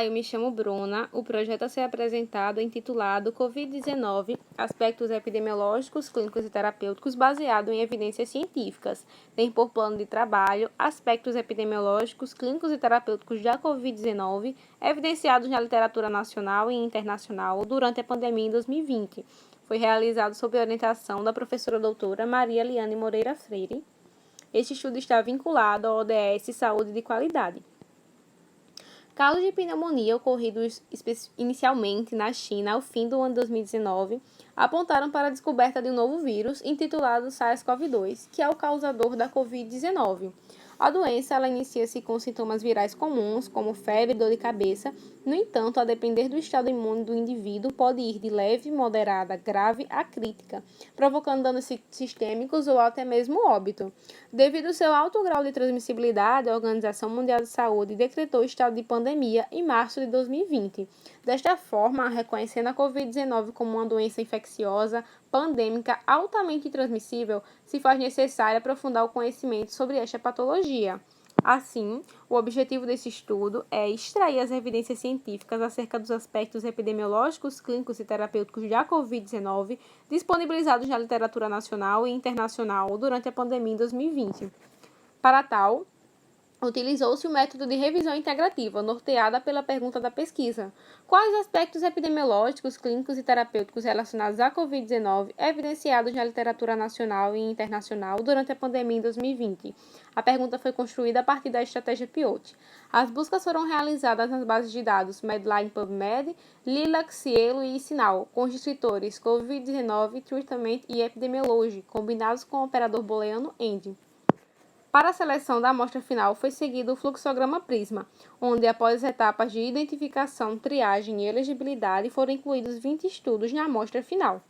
Olá, eu me chamo Bruna. O projeto a ser apresentado é intitulado Covid-19, aspectos epidemiológicos, clínicos e terapêuticos baseado em evidências científicas. Tem por plano de trabalho aspectos epidemiológicos, clínicos e terapêuticos da Covid-19, evidenciados na literatura nacional e internacional durante a pandemia em 2020. Foi realizado sob a orientação da professora doutora Maria Liane Moreira Freire. Este estudo está vinculado ao ODS Saúde de Qualidade. Casos de pneumonia ocorridos inicialmente na China ao fim do ano 2019 apontaram para a descoberta de um novo vírus intitulado SARS-CoV-2, que é o causador da Covid-19. A doença inicia-se com sintomas virais comuns, como febre e dor de cabeça. No entanto, a depender do estado imune do indivíduo, pode ir de leve, moderada, grave a crítica, provocando danos sistêmicos ou até mesmo óbito. Devido ao seu alto grau de transmissibilidade, a Organização Mundial de Saúde decretou o estado de pandemia em março de 2020. Desta forma, reconhecendo a Covid-19 como uma doença infecciosa, pandêmica, altamente transmissível, se faz necessário aprofundar o conhecimento sobre esta patologia. Assim, o objetivo desse estudo é extrair as evidências científicas acerca dos aspectos epidemiológicos, clínicos e terapêuticos da Covid-19 disponibilizados na literatura nacional e internacional durante a pandemia em 2020. Para tal, utilizou-se o método de revisão integrativa, norteada pela pergunta da pesquisa: quais aspectos epidemiológicos, clínicos e terapêuticos relacionados à Covid-19 evidenciados na literatura nacional e internacional durante a pandemia em 2020? A pergunta foi construída a partir da estratégia PIOT. As buscas foram realizadas nas bases de dados Medline PubMed, Lilac, Cielo e Sinal, com os descritores Covid-19, Treatment e Epidemiology, combinados com o operador booleano AND. Para a seleção da amostra final foi seguido o fluxograma Prisma, onde após as etapas de identificação, triagem e elegibilidade foram incluídos 20 estudos na amostra final.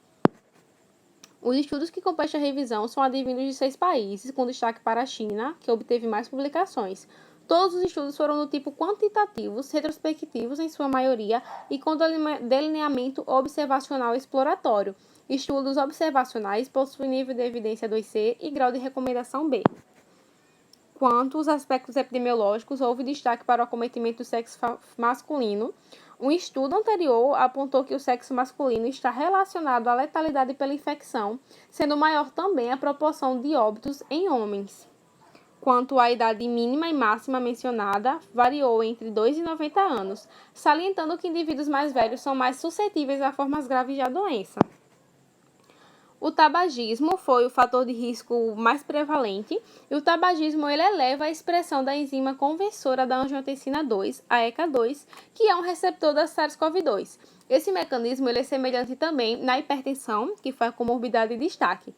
Os estudos que compõem esta revisão são advindos de 6 países, com destaque para a China, que obteve mais publicações. Todos os estudos foram do tipo quantitativos, retrospectivos em sua maioria e com delineamento observacional exploratório. Estudos observacionais possuem nível de evidência 2C e grau de recomendação B. Quanto aos aspectos epidemiológicos, houve destaque para o acometimento do sexo masculino. Um estudo anterior apontou que o sexo masculino está relacionado à letalidade pela infecção, sendo maior também a proporção de óbitos em homens. Quanto à idade mínima e máxima mencionada, variou entre 2 e 90 anos, salientando que indivíduos mais velhos são mais suscetíveis a formas graves da doença. O tabagismo foi o fator de risco mais prevalente, e o tabagismo ele eleva a expressão da enzima conversora da angiotensina 2, a ECA2, que é um receptor da SARS-CoV-2. Esse mecanismo ele é semelhante também na hipertensão, que foi a comorbidade de destaque.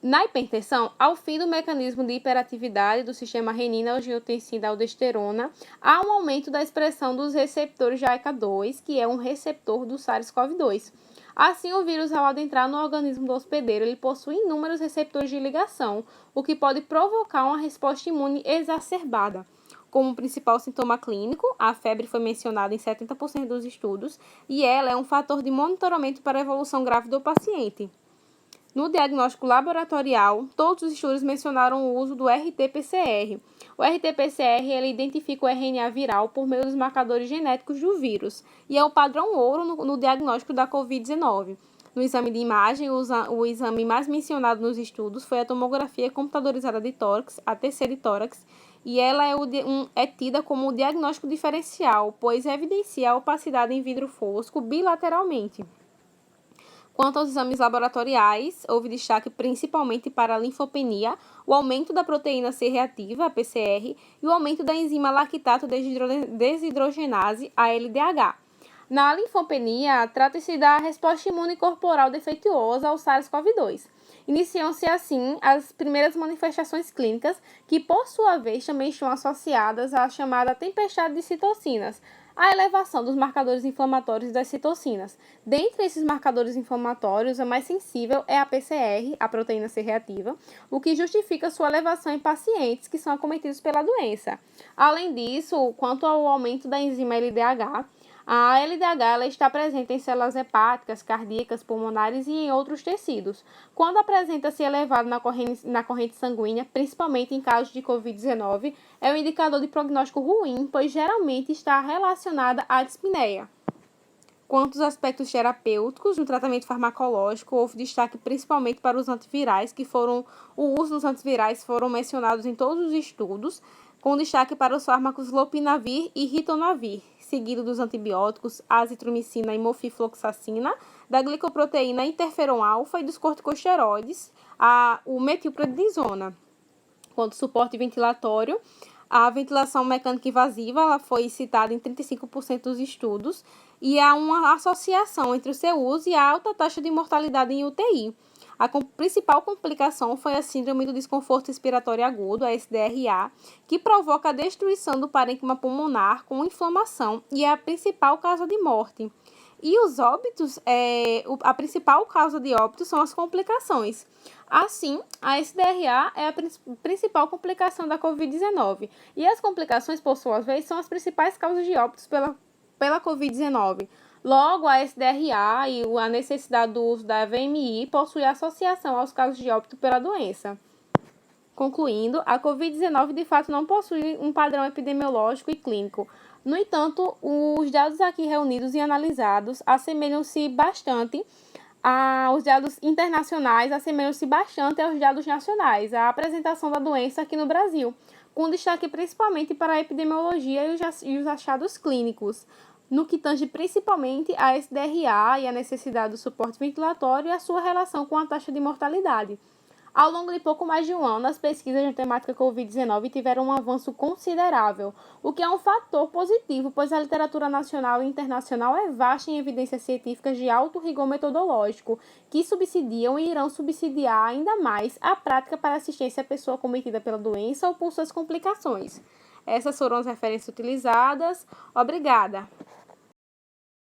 Na hipertensão, ao fim do mecanismo de hiperatividade do sistema renina-angiotensina-aldosterona, há um aumento da expressão dos receptores da ECA2, que é um receptor do SARS-CoV-2. Assim, o vírus, ao adentrar no organismo do hospedeiro, ele possui inúmeros receptores de ligação, o que pode provocar uma resposta imune exacerbada. Como principal sintoma clínico, a febre foi mencionada em 70% dos estudos e ela é um fator de monitoramento para a evolução grave do paciente. No diagnóstico laboratorial, todos os estudos mencionaram o uso do RT-PCR. O RT-PCR ele identifica o RNA viral por meio dos marcadores genéticos do vírus e é o padrão ouro no diagnóstico da Covid-19. No exame de imagem, o exame mais mencionado nos estudos foi a tomografia computadorizada de tórax, a TC de tórax, e ela é tida como um diagnóstico diferencial, pois evidencia a opacidade em vidro fosco bilateralmente. Quanto aos exames laboratoriais, houve destaque principalmente para a linfopenia, o aumento da proteína C reativa, a PCR, e o aumento da enzima lactato desidrogenase, a LDH. Na linfopenia, trata-se da resposta imune corporal defeituosa ao SARS-CoV-2. Iniciam-se, assim, as primeiras manifestações clínicas, que, por sua vez, também estão associadas à chamada tempestade de citocinas, a elevação dos marcadores inflamatórios das citocinas. Dentre esses marcadores inflamatórios, a mais sensível é a PCR, a proteína C reativa, o que justifica sua elevação em pacientes que são acometidos pela doença. Além disso, quanto ao aumento da enzima LDH, A LDH ela está presente em células hepáticas, cardíacas, pulmonares e em outros tecidos. Quando apresenta-se elevado na corrente sanguínea, principalmente em casos de Covid-19, é um indicador de prognóstico ruim, pois geralmente está relacionada à dispneia. Quanto aos aspectos terapêuticos, no tratamento farmacológico, houve destaque principalmente para os antivirais, o uso dos antivirais foram mencionados em todos os estudos, com destaque para os fármacos lopinavir e ritonavir, seguido dos antibióticos azitromicina e mofifloxacina, da glicoproteína interferon alfa e dos corticosteroides, o metilprednisona. Quanto ao suporte ventilatório, a ventilação mecânica invasiva ela foi citada em 35% dos estudos e há uma associação entre o seu uso e a alta taxa de mortalidade em UTI. A principal complicação foi a síndrome do desconforto respiratório agudo, a SDRA, que provoca a destruição do parênquima pulmonar com inflamação e é a principal causa de morte. E os óbitos, a principal causa de óbito são as complicações. Assim, a SDRA é a principal complicação da Covid-19. E as complicações, por sua vez, são as principais causas de óbitos pela Covid-19. Logo, a SDRA e a necessidade do uso da VMI possui associação aos casos de óbito pela doença. Concluindo, a Covid-19 de fato não possui um padrão epidemiológico e clínico. No entanto, os dados aqui reunidos e analisados assemelham-se bastante os dados internacionais assemelham-se bastante aos dados nacionais, a apresentação da doença aqui no Brasil, com destaque principalmente para a epidemiologia e os achados clínicos, no que tange principalmente a SDRA e a necessidade do suporte ventilatório e a sua relação com a taxa de mortalidade. Ao longo de pouco mais de um ano, as pesquisas na temática Covid-19 tiveram um avanço considerável, o que é um fator positivo, pois a literatura nacional e internacional é vasta em evidências científicas de alto rigor metodológico, que subsidiam e irão subsidiar ainda mais a prática para assistência à pessoa cometida pela doença ou por suas complicações. Essas foram as referências utilizadas. Obrigada!